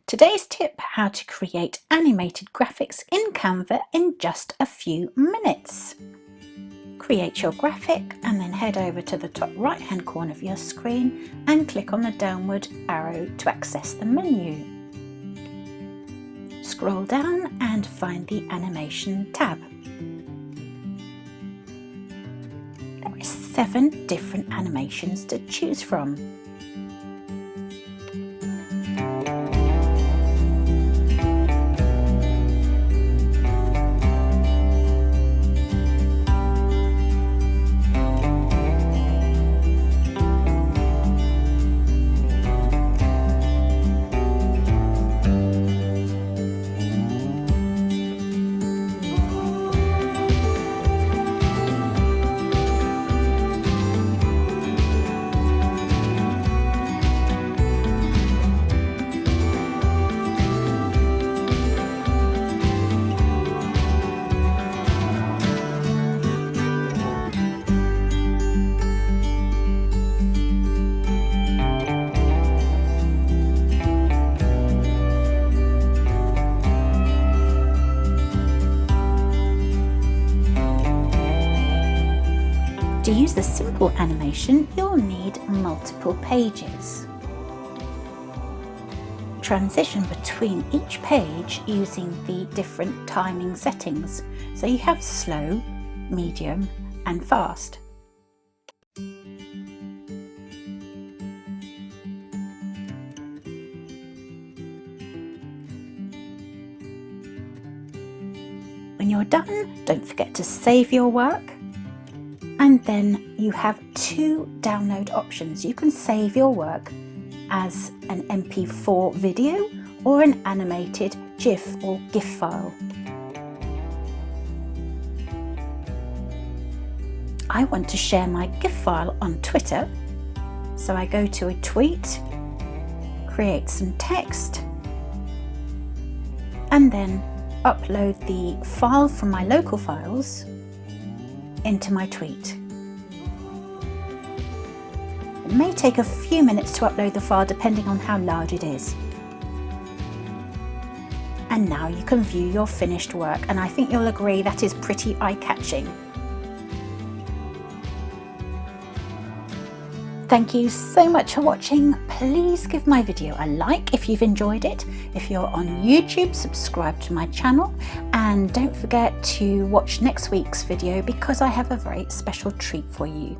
Today's tip: how to create animated graphics in Canva in just a few minutes. Create your graphic and then head over to the top right hand corner of your screen and click on the downward arrow to access the menu. Scroll down and find the animation tab. There are 7 different animations to choose from. To use the simple animation, you'll need multiple pages. Transition between each page using the different timing settings. So you have slow, medium, and fast. When you're done, don't forget to save your work. And then you have 2 download options. You can save your work as an MP4 video or an animated GIF or GIF file. I want to share my GIF file on Twitter, so I go to a tweet, create some text, and then upload the file from my local files into my tweet. It may take a few minutes to upload the file depending on how large it is. And now you can view your finished work, and I think you'll agree that is pretty eye-catching. Thank you so much for watching. Please give my video a like if you've enjoyed it. If you're on YouTube, subscribe to my channel, and don't forget to watch next week's video because I have a very special treat for you.